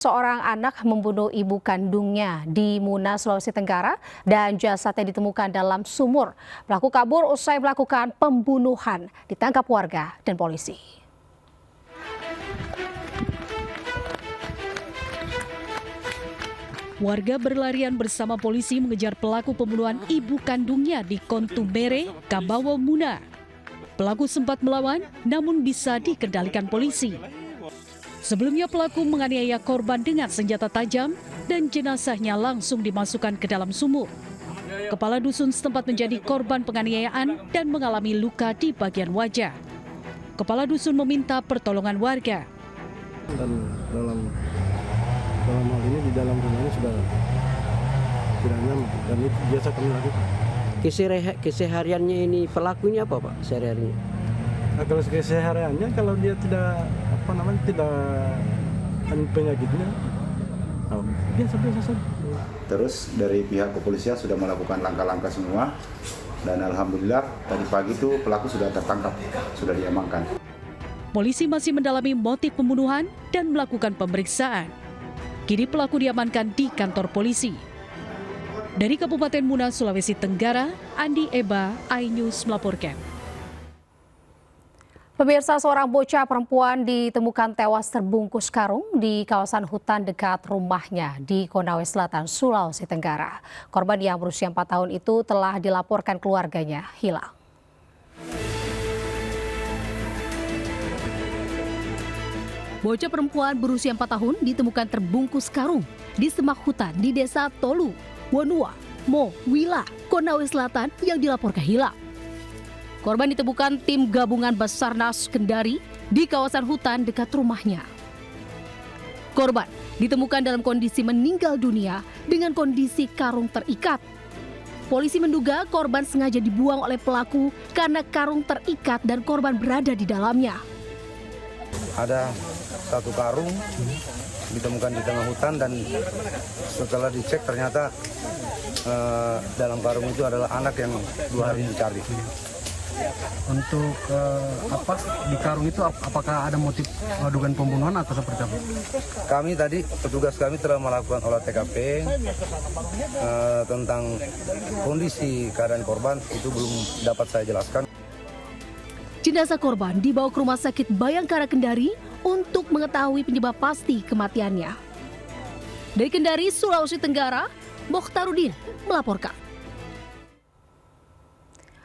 Seorang anak membunuh ibu kandungnya di Muna, Sulawesi Tenggara dan jasadnya ditemukan dalam sumur. Pelaku kabur usai melakukan pembunuhan, ditangkap warga dan polisi. Warga berlarian bersama polisi mengejar pelaku pembunuhan ibu kandungnya di Kontumere, Kabawo, Muna. Pelaku sempat melawan namun bisa dikendalikan polisi. Sebelumnya pelaku menganiaya korban dengan senjata tajam dan jenazahnya langsung dimasukkan ke dalam sumur. Kepala dusun setempat menjadi korban penganiayaan dan mengalami luka di bagian wajah. Kepala dusun meminta pertolongan warga. Dan dalam hal ini di dalam rumah ini sudah tidak nyaman dan itu biasa kami lakukan. Kesehariannya ini pelakunya apa Pak sehari-harinya? Nah, kalau kesehariannya kalau dia tidak tidak penyakitnya biasa-biasa saja. Terus dari pihak kepolisian sudah melakukan langkah-langkah semua dan alhamdulillah tadi pagi itu pelaku sudah tertangkap, sudah diamankan. Polisi masih mendalami motif pembunuhan dan melakukan pemeriksaan. Kini pelaku diamankan di kantor polisi. Dari Kabupaten Muna, Sulawesi Tenggara, Andi Eba, iNews melaporkan. Pemirsa, seorang bocah perempuan ditemukan tewas terbungkus karung di kawasan hutan dekat rumahnya di Konawe Selatan, Sulawesi Tenggara. Korban yang berusia 4 tahun itu telah dilaporkan keluarganya hilang. Bocah perempuan berusia 4 tahun ditemukan terbungkus karung di semak hutan di Desa Tolu, Wonua, Mo, Wila, Konawe Selatan yang dilaporkan hilang. Korban ditemukan tim gabungan Basarnas Kendari di kawasan hutan dekat rumahnya. Korban ditemukan dalam kondisi meninggal dunia dengan kondisi karung terikat. Polisi menduga korban sengaja dibuang oleh pelaku karena karung terikat dan korban berada di dalamnya. Ada satu karung ditemukan di tengah hutan dan setelah dicek ternyata dalam karung itu adalah anak yang 2 hari dicari. Untuk di karung itu apakah ada motif dugaan pembunuhan atau seperti apa? Kami tadi, petugas kami telah melakukan olah TKP tentang kondisi keadaan korban itu belum dapat saya jelaskan. Jenazah korban dibawa ke Rumah Sakit Bayangkara Kendari untuk mengetahui penyebab pasti kematiannya. Dari Kendari, Sulawesi Tenggara, Mokhtarudin melaporkan.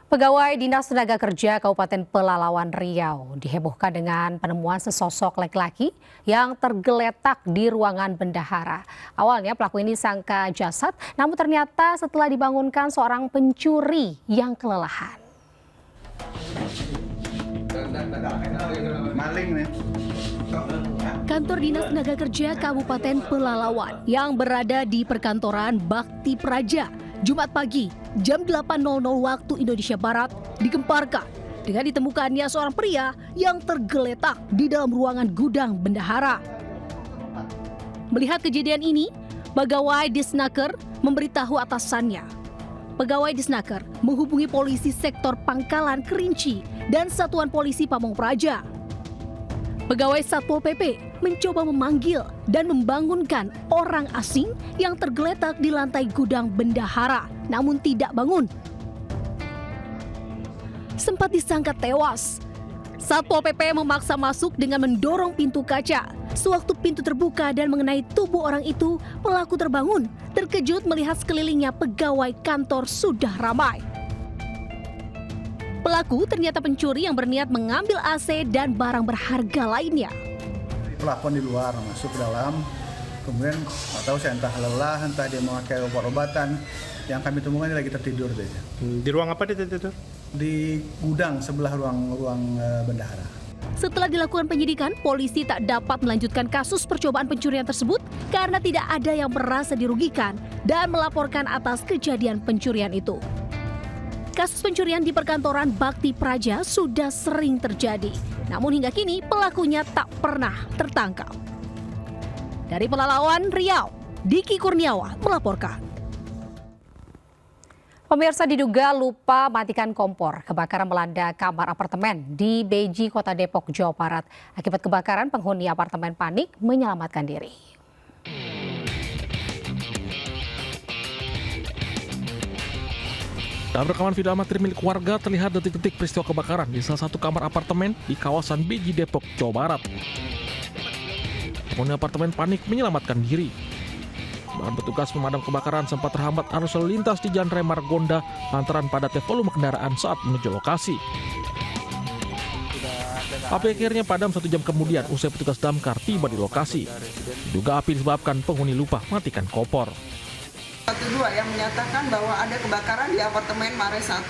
Pegawai Dinas Tenaga Kerja Kabupaten Pelalawan Riau dihebohkan dengan penemuan sesosok laki-laki yang tergeletak di ruangan bendahara. Awalnya pelaku ini sangka jasad, namun ternyata setelah dibangunkan seorang pencuri yang kelelahan. Kantor Dinas Tenaga Kerja Kabupaten Pelalawan yang berada di perkantoran Bakti Praja, Jumat pagi, jam 8.00 waktu Indonesia Barat, digemparkan dengan ditemukannya seorang pria yang tergeletak di dalam ruangan gudang bendahara. Melihat kejadian ini, pegawai Disnaker memberitahu atasannya. Pegawai Disnaker menghubungi polisi sektor Pangkalan Kerinci dan Satuan Polisi Pamong Praja. Pegawai Satpol PP mencoba memanggil dan membangunkan orang asing yang tergeletak di lantai gudang bendahara, namun tidak bangun. Sempat disangka tewas. Satpol PP memaksa masuk dengan mendorong pintu kaca. Sewaktu pintu terbuka dan mengenai tubuh orang itu, pelaku terbangun, terkejut melihat sekelilingnya pegawai kantor sudah ramai. Pelaku ternyata pencuri yang berniat mengambil AC dan barang berharga lainnya. Pelafon di luar masuk ke dalam, kemudian nggak tahu saya entah lelah, entah dia memakai obat-obatan. Yang kami temukan dia lagi tertidur saja. Di ruang apa dia tertidur? Di gudang sebelah ruang bendahara. Setelah dilakukan penyidikan, polisi tak dapat melanjutkan kasus percobaan pencurian tersebut karena tidak ada yang merasa dirugikan dan melaporkan atas kejadian pencurian itu. Kasus pencurian di perkantoran Bakti Praja sudah sering terjadi, namun hingga kini pelakunya tak pernah tertangkap. Dari Pelalawan, Riau, Diki Kurniawan melaporkan. Pemirsa, diduga lupa matikan kompor, kebakaran melanda kamar apartemen di Beji, Kota Depok, Jawa Barat. Akibat kebakaran, penghuni apartemen panik menyelamatkan diri. Dalam rekaman video amatir milik warga terlihat detik-detik peristiwa kebakaran di salah satu kamar apartemen di kawasan Beji, Depok, Jawa Barat. Penghuni apartemen panik menyelamatkan diri. Bahkan petugas pemadam kebakaran sempat terhambat arus lalu lintas di Jalan Raya Margonda lantaran padatnya volume kendaraan saat menuju lokasi. Api akhirnya padam 1 jam kemudian usai petugas damkar tiba di lokasi. Diduga api disebabkan penghuni lupa matikan kompor. 12 yang menyatakan bahwa ada kebakaran di apartemen Mare 1.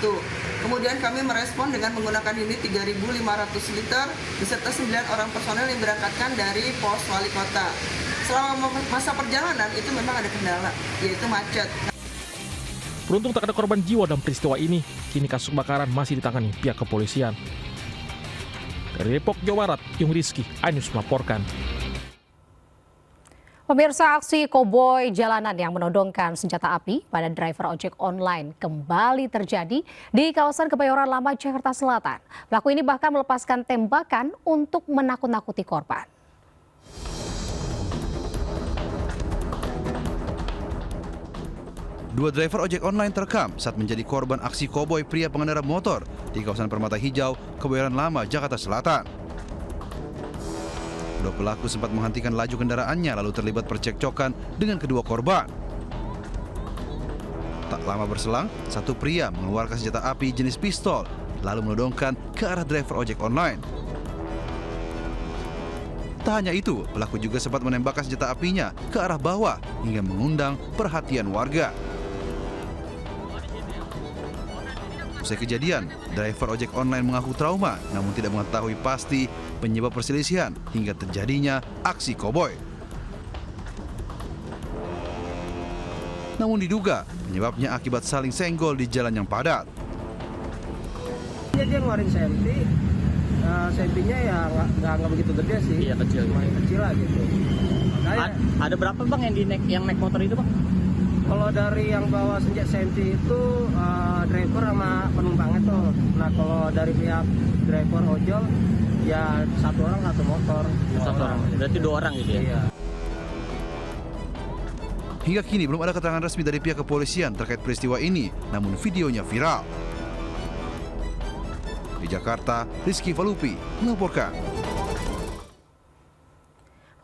Kemudian kami merespon dengan menggunakan unit 3.500 liter beserta 9 orang personel yang berangkatkan dari pos wali kota. Selama masa perjalanan itu memang ada kendala, yaitu macet. Beruntung tak ada korban jiwa dalam peristiwa ini. Kini kasus kebakaran masih ditangani pihak kepolisian. Dari Depok, Jawa Barat, Yung Rizky, iNews melaporkan. Pemirsa, aksi koboi jalanan yang menodongkan senjata api pada driver ojek online kembali terjadi di kawasan Kebayoran Lama, Jakarta Selatan. Pelaku ini bahkan melepaskan tembakan untuk menakut-nakuti korban. Dua driver ojek online terekam saat menjadi korban aksi koboi pria pengendara motor di kawasan Permata Hijau, Kebayoran Lama, Jakarta Selatan. Dua pelaku sempat menghentikan laju kendaraannya lalu terlibat percekcokan dengan kedua korban. Tak lama berselang, satu pria mengeluarkan senjata api jenis pistol lalu menodongkan ke arah driver ojek online. Tak hanya itu, pelaku juga sempat menembakkan senjata apinya ke arah bawah hingga mengundang perhatian warga. Usai kejadian, driver ojek online mengaku trauma namun tidak mengetahui pasti penyebab perselisihan hingga terjadinya aksi koboi. Namun diduga penyebabnya akibat saling senggol di jalan yang padat. Dia ngeluarin sempi, sempinya ya nggak begitu gede sih. Iya, kecil. Main kecil lah gitu. Ada berapa bang yang naik motor itu bang? Kalau dari yang bawa senjata sempi itu driver sama penumpangnya tuh. Nah kalau dari pihak driver ojol ya satu orang satu motor. Satu orang. Berarti 2 orang gitu ya? Iya. Hingga kini belum ada keterangan resmi dari pihak kepolisian terkait peristiwa ini, namun videonya viral. Di Jakarta, Rizky Falupi melaporkan.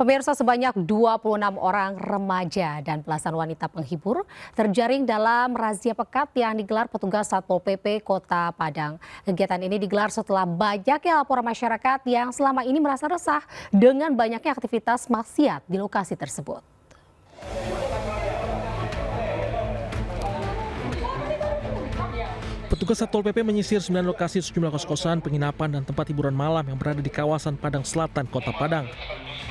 Pemirsa, sebanyak 26 orang remaja dan belasan wanita penghibur terjaring dalam razia pekat yang digelar petugas Satpol PP Kota Padang. Kegiatan ini digelar setelah banyaknya laporan masyarakat yang selama ini merasa resah dengan banyaknya aktivitas maksiat di lokasi tersebut. Petugas Satpol PP menyisir 9 lokasi sejumlah kos-kosan, penginapan, dan tempat hiburan malam yang berada di kawasan Padang Selatan, Kota Padang.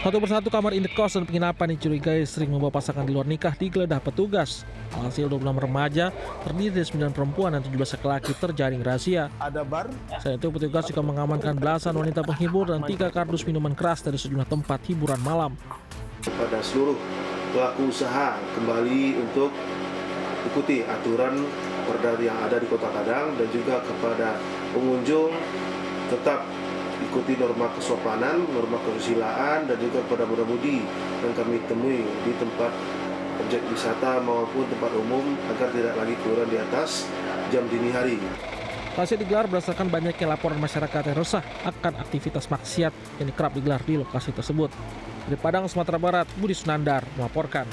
Satu persatu kamar indekos dan penginapan dicurigai sering membawa pasangan di luar nikah digeledah petugas. Hasil 26 remaja terdiri dari 9 perempuan dan 17 laki-laki terjaring razia. Selain itu, petugas juga mengamankan belasan wanita penghibur dan 3 kardus minuman keras dari sejumlah tempat hiburan malam. Kepada seluruh pelaku usaha kembali untuk ikuti aturan perda yang ada di Kota Padang dan juga kepada pengunjung tetap ikuti norma kesopanan, norma kesusilaan dan juga kepada muda-mudi yang kami temui di tempat objek wisata maupun tempat umum agar tidak lagi keluar di atas jam dini hari. Razia digelar berdasarkan banyaknya laporan masyarakat yang resah akan aktivitas maksiat yang kerap digelar di lokasi tersebut. Dari Padang, Sumatera Barat, Budi Sunandar melaporkan.